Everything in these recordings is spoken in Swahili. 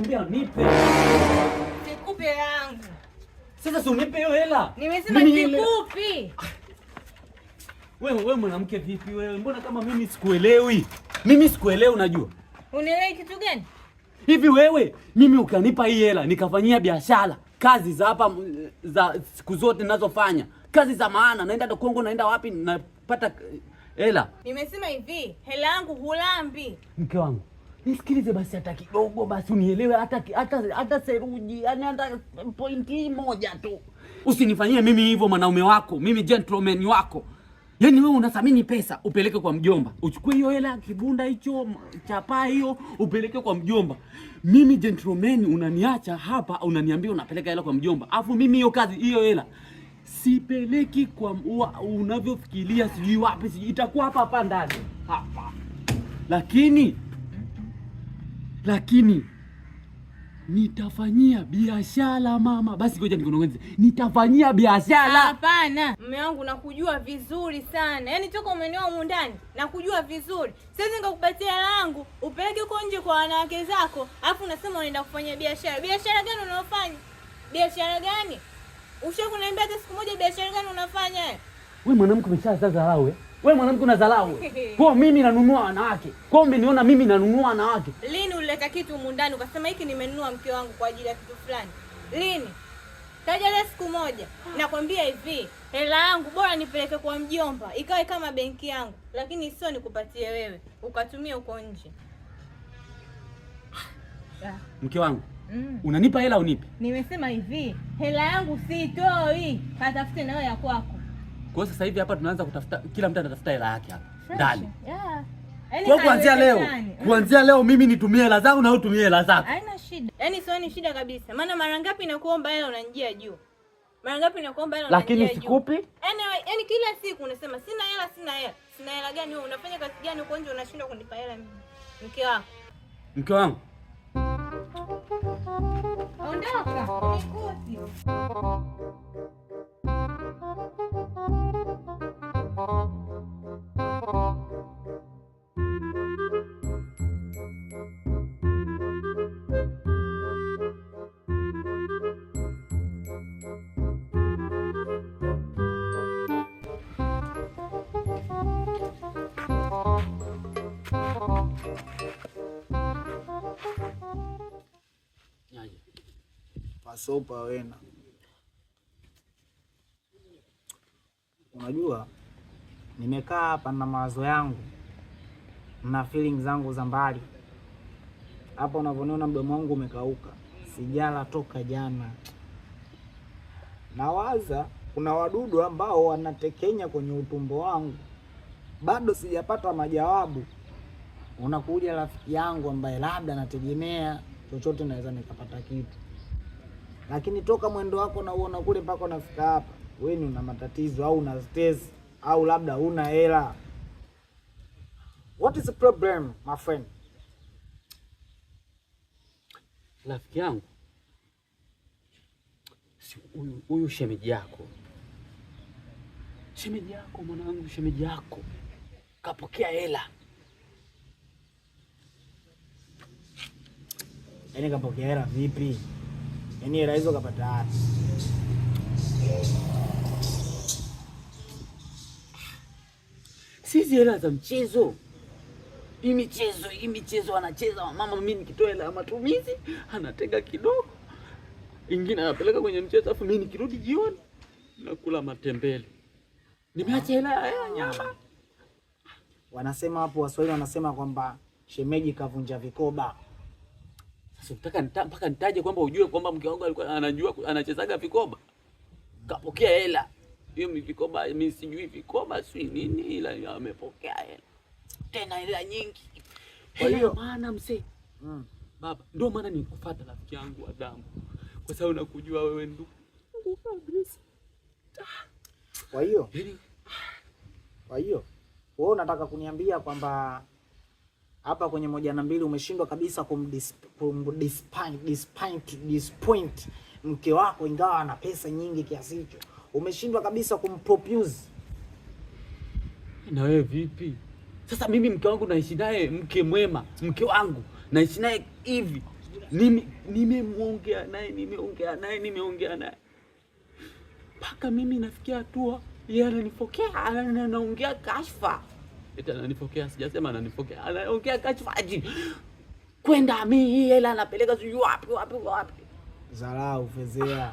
Nimekwambia nipe. Sikupe yangu. Sasa si unipe hiyo hela. Nimesema sikupi. Wewe mwanamke vipi wewe? Mbona kama mimi sikuelewi? Mimi sikuelewi unajua. Unielewi kitu gani? Hivi wewe, mimi ukanipa hii hela nikafanyia biashara, kazi za hapa za siku zote ninazofanya, kazi za maana, naenda Kongo, naenda wapi napata hela. Nimesema hivi, hela yangu hulambi. Mke wangu, nisikilize basi hata kidogo basi unielewe hata seruji, yani hata pointi moja tu. Usinifanyie mimi hivyo mwanaume wako, mimi gentleman wako. Yaani wewe unathamini pesa, upeleke kwa mjomba. Uchukue hiyo hela, kibunda hicho, chapa hiyo, upeleke kwa mjomba. Mimi gentleman unaniacha hapa, unaniambia unapeleka hela kwa mjomba. Alafu mimi hiyo kazi, hiyo hela sipeleki kwa unavyofikiria, sijui wapi, sijui itakuwa hapa ndani. Hapa. Lakini nitafanyia biashara mama. Basi ngoja nikunongeze. Nitafanyia biashara. Hapana. Mume wangu nakujua vizuri sana. Yaani toka umenioa humu ndani nakujua vizuri. Siwezi nikakupatia hela yangu upeleke huko nje kwa wanawake zako, alafu unasema unaenda kufanya biashara. Biashara gani unayofanya? Biashara gani? Ushakuniambia hata siku moja biashara gani unafanya wewe? Wewe mwanamke umeshaanza dharau wewe. Wewe mwanamke unadharau. Kwa mimi nanunua wanawake. Kwa umeniona mimi nanunua wanawake. Lini ulileta kitu humu ndani ukasema hiki nimenunua mke wangu kwa ajili ya kitu fulani? Lini? Taja siku moja. Nakwambia hivi, hela yangu bora nipeleke kwa mjomba, ikawe kama benki yangu, lakini sio nikupatie wewe ukatumia huko nje. Mke wangu, unanipa hela unipe? Nimesema hivi, hela yangu sitoi, katafute nayo ya kwako. Kwa sasa hivi hapa tunaanza kutafuta, kila mtu anatafuta hela yake hapa ndani. Yeah. Kwa kuanzia leo mimi nitumie hela zangu na wewe utumie hela zako. Haina shida. Yaani sio ni shida kabisa. Maana mara ngapi nakuomba hela unanijia juu? Mara ngapi nakuomba hela unanijia juu? Lakini sikupi. Yaani kila siku unasema sina hela, sina hela. Sina hela gani wewe? Unafanya kazi gani huko nje unashindwa kunipa hela mimi? Mke wako. Mke wangu. Ondoka. Nikuti. Pasopa wena. Unajua nimekaa hapa na mawazo yangu na feelings zangu za mbali. Hapa unavyoniona mdomo wangu umekauka, sijala toka jana. Nawaza kuna wadudu ambao wanatekenya kwenye utumbo wangu, bado sijapata majawabu. Unakuja rafiki yangu ambaye labda nategemea chochote naweza nikapata kitu, lakini toka mwendo wako na uona kule mpaka unafika hapa, wewe ni una matatizo au una stress au labda huna hela. What is the problem, my friend? Rafiki yangu, huyu shemeji yako mwanangu, shemeji yako kapokea hela. Yaani kapokea hela vipi? Yaani hela hizo kapata wapi? Sisi hela za mchezo. Hii michezo anacheza mama, mimi nikitoa hela ya matumizi anatenga kidogo, ingine anapeleka kwenye mchezo, afu mimi nikirudi jioni nakula matembele. Nimeacha hela ya nyama. Wanasema hapo Waswahili wanasema kwamba shemeji kavunja vikoba. Sasa unataka mpaka nitaje kwamba ujue kwamba mke wangu alikuwa anajua anachezaga vikoba? Kapokea hela. Hiyo vikoba mimi sijui vikoba si nini, ila amepokea hela. Tena hela nyingi. Kwa hiyo maana mzee. Baba, ndio maana nikufuata rafiki yangu wa damu. Kwa sababu nakujua wewe ndugu kabisa. Kwa hiyo wewe unataka kuniambia kwamba hapa kwenye 1 na 2 umeshindwa kabisa disappoint mke wako, ingawa ana pesa nyingi kiasi hicho. Umeshindwa kabisa kumpropose. Na wewe vipi? Sasa mimi mke wangu naishi naye, mke mwema, mke wangu naishi naye hivi. Nimeongea naye mpaka mimi nafikia hatua yeye ananifokea, anaongea kashfa. Eti ananifokea, sijasema ananifokea, anaongea kashfa aje. Kwenda mimi hela anapeleka sijui wapi. Zarau, fezea.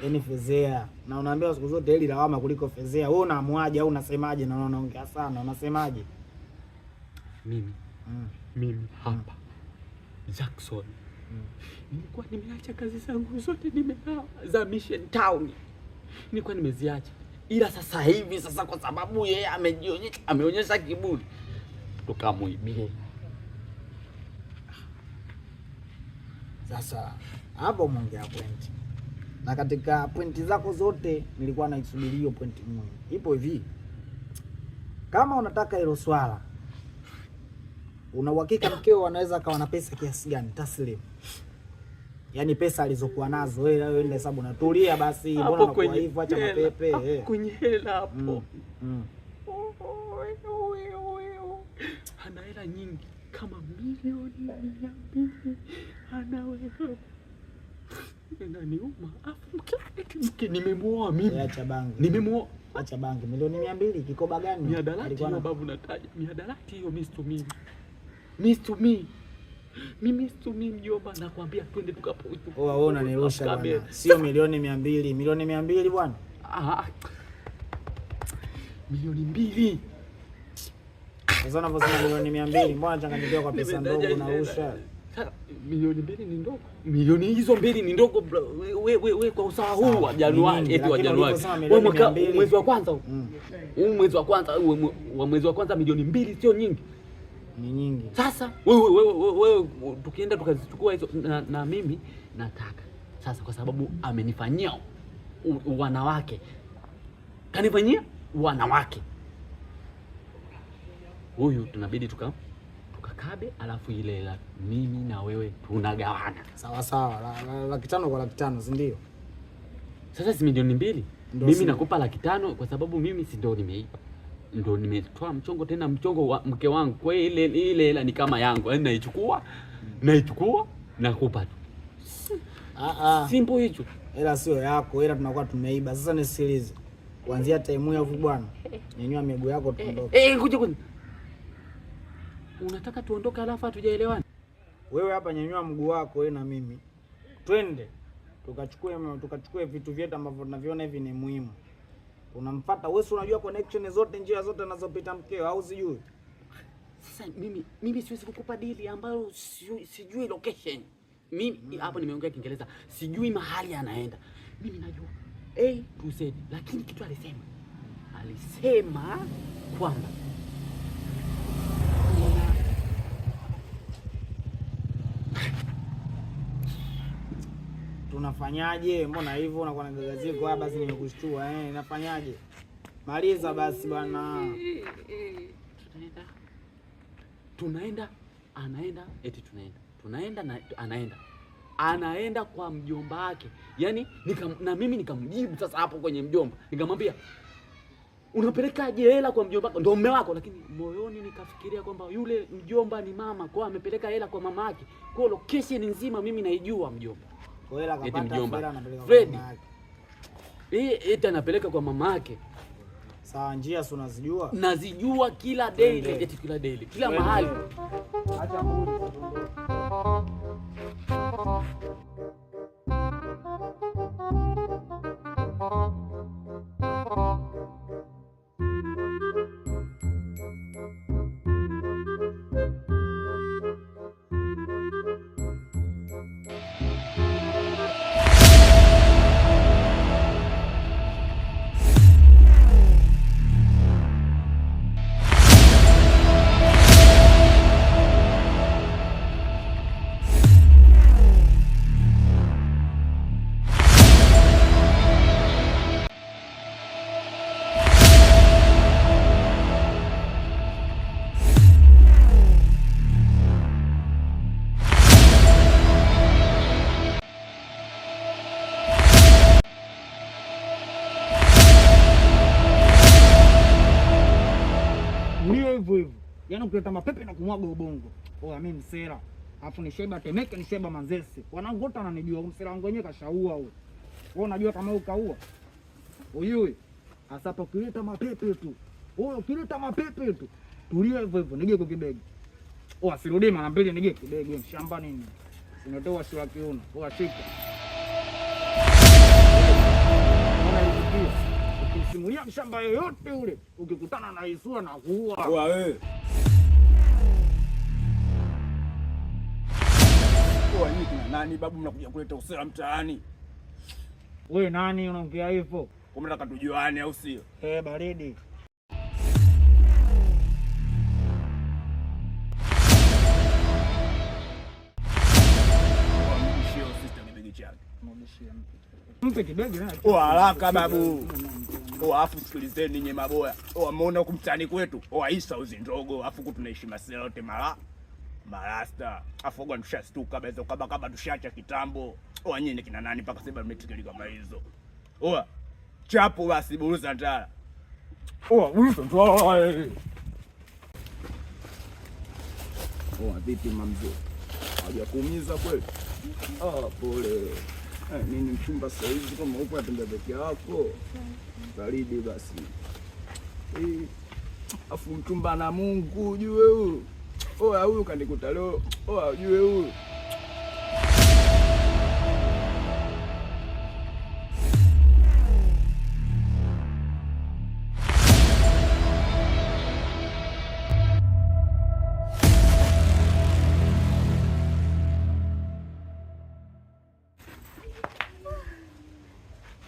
Yaani fezea. Na unaambia siku zote hili lawama kuliko fezea. Wewe unaamwaje au unasemaje na unaongea sana? Unasemaje? Mimi hapa Jackson. Nilikuwa nimeacha kazi zangu zote za Mission Town. Nilikuwa nimeziacha. Ila sasa hivi kwa sababu yeye ameonyesha kiburi, tukamuibie. Sasa hapo umeongea point. Na katika pointi zako zote nilikuwa naisubiri hiyo pointi moja. Ipo hivi. Kama unataka hilo swala, una uhakika mkeo anaweza akawa na pesa kiasi gani taslim? Yaani pesa alizokuwa nazo wewe ndio hesabu natulia basi, mbona unakuwa hivyo, acha mapepe kwenye hela hapo. Ana hela nyingi kama milioni 200 anaweka. Inaniuma. Mke nimemuoa mimi. Acha bangi. Nimemuoa. Acha bangi. Milioni 200 kikoba gani? Mihadarati hiyo babu nataja. Mihadarati hiyo Mr. Me. Mimi mjomba nakwambia twende tukapo. Wewe unanirusha bwana. Sio milioni 200. Milioni 200 bwana. Milioni 2. Sasa unaposema milioni 200, mbona changanyikiwa kwa pesa ndogo unarusha? Milioni 2 ni ndogo. Milioni hizo 2 ni ndogo bro. Wewe kwa usawa huu wa Januari, eti wa Januari. Mwezi wa kwanza. Mwezi wa kwanza milioni 2 sio nyingi. Ni nyingi. Sasa wewe tukienda tukazichukua hizo na mimi nataka. Sasa kwa sababu amenifanyia wanawake. Kanifanyia wanawake. Huyu tunabidi tukakabe, alafu ile la mimi na wewe tunagawana. Sawa. Laki tano kwa laki tano, si ndio? Sasa si milioni 2. Mimi nakupa laki tano kwa sababu mimi si ndio nimeipa. Ndio nimetoa mchongo, tena mchongo wa mke wangu. Kwa ile hela ni kama yangu. Yaani naichukua nakupa tu. Simple hicho. Hela sio yako, hela tunakuwa tumeiba. Sasa nisikilize. Kuanzia time hiyo bwana. Nyanyua miguu yako tuondoke. Kuja. Unataka tuondoke alafu hatujaelewana? Wewe hapa nyanyua mguu wako wewe na mimi. Twende. Tukachukue vitu vyetu ambavyo tunaviona hivi ni muhimu. Unamfuata wewe, unajua connection zote, njia zote anazopita mkeo au sijui? Sasa mimi siwezi kukupa deal ambayo sijui location. Mimi hapo nimeongea Kiingereza, sijui mahali anaenda. Mimi najua A to Z, lakini kitu alisema kwamba tunafanyaje? Mbona hivyo unakuwa na gazeti kwa basi nimekushtua nafanyaje? Maliza basi bwana. Tunaenda anaenda kwa mjomba wake. Yaani na mimi nikamjibu sasa hapo kwenye mjomba. Nikamwambia unapelekaje hela kwa mjomba wako? Ndio mume wako, lakini moyoni nikafikiria kwamba yule mjomba ni mama, kwa amepeleka hela kwa mama yake. Kwa location nzima mimi naijua mjomba. Kwa hela kapata hela anapeleka kwa mama yake. Eti anapeleka kwa mama yake. Sawa, njia si unazijua? Nazijua kila daily, eti kila daily, kila mahali. Acha mbuni. Yaani ukileta mapepe na kumwaga ubongo. Mimi msela. Alafu ni Sheba Temeke, ni Sheba Manzese. Wanangu wote wananijua, msela wangu wenyewe kashaua huyo. Wewe unajua kama ukaua? Uyui. Hasa hapo kileta mapepe tu. Wewe kileta mapepe tu. Tulia hivyo hivyo, nige kwa kibegi. Asirudi mara mbili nige kibegi, shamba nini? Sinatoa sura kiuno. Shika. Ukisimulia mshamba yoyote ule, ukikutana na Isua na kuua. Wewe. Nyinyi kina nani babu, mnakuja kuleta usela mtaani? Wewe nani unaongea hivyo? Mnataka tujuane au sio? Baridi. Mpe kibegi na. Haraka babu. Afu sikilizeni nye maboya. Ameona huku mtaani kwetu. Aisha uzi ndogo, afu tunaishi masela yote marasta. Afu gani tushastuka bezo kaba tushacha kitambo. Nyinyi kina nani mpaka sasa mmetikeli kama hizo? Chapo basi buruza ndala. Buruza ndala. Vipi mamzo? Hajakuumiza kweli? Pole. Nini mchumba sasa hivi kama upo atembea peke yako? Baridi basi. Afu mchumba na Mungu ujue huyu. Huyu kanikuta leo. Ujue huyu.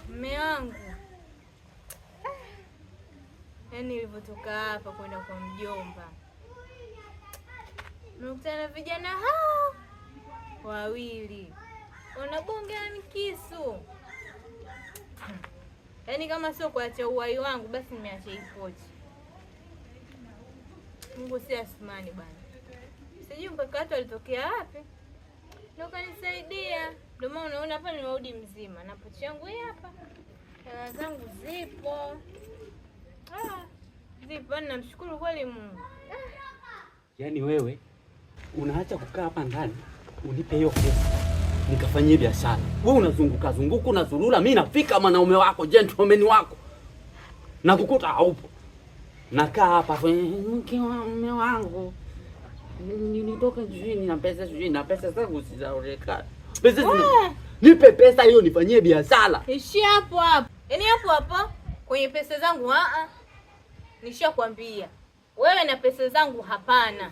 Mume wangu, yaani nilivyotoka hapa kwenda kwa mjomba, nimekutana na vijana hao wawili wanabongea mikisu. Yaani kama sio kuacha uhai wangu, basi nimeacha ipochi. Mungu si Asmani bwana, sijui mkakati alitokea wapi ndio kanisaidia. Ndio maana unaona hapa nimerudi mzima na pochi yangu hii hapa. Hela zangu zipo. Zipo, namshukuru kweli Mungu. Yaani wewe unaacha kukaa hapa ndani unipe hiyo pesa nikafanyie biashara. Wewe unazunguka unazurura, mimi nafika mwanaume wako, gentleman wako. Na kukuta haupo. Nakaa hapa mke wa mume wangu. Nitoka jijini na pesa zangu sizaonekana. Nipe pesa hiyo nifanyie biashara. Ishi hapo hapo. Yaani hapo hapo kwenye pesa zangu nishakwambia. Wewe na pesa zangu hapana.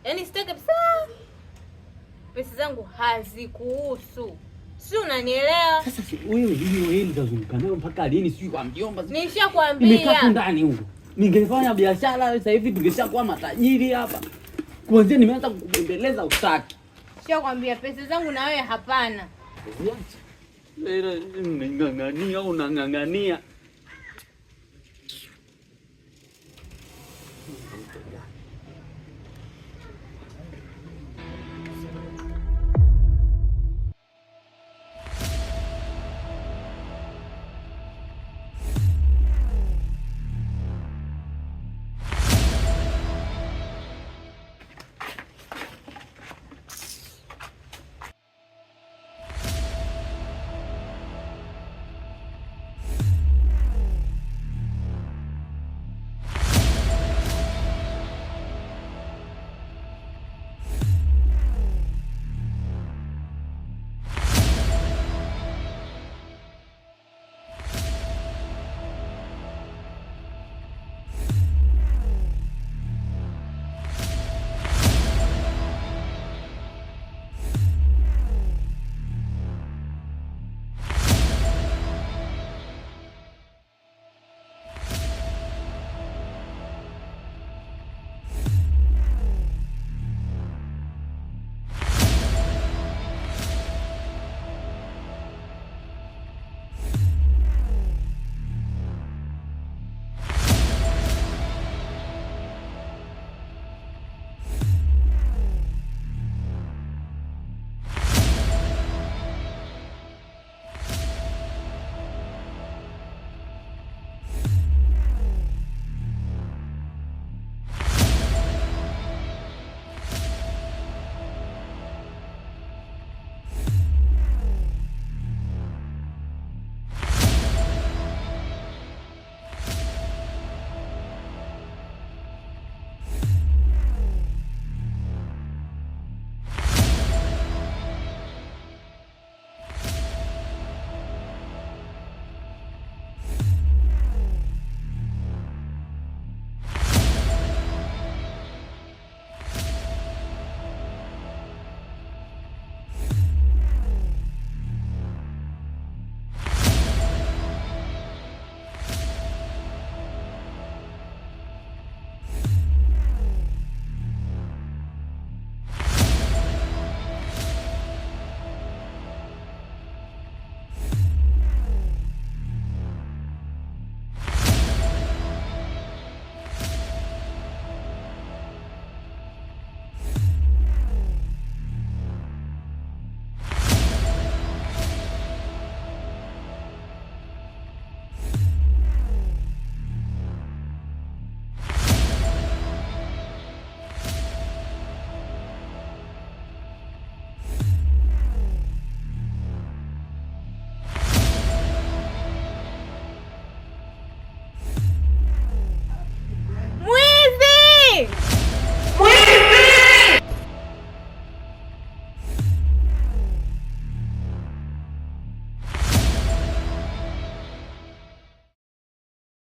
Yaani sitaki kabisa. Pesa zangu hazikuhusu. Si unanielewa? Sasa wewe hiyo utazunguka nayo mpaka lini? Sio kwa mjomba. Nishakwambia. Nimekaa ndani huko. Ningefanya biashara sasa hivi tungeshakuwa matajiri hapa. Kwanza nimeanza kukubembeleza utaki. Nishakwambia pesa zangu na wewe hapana. Unang'ang'ania.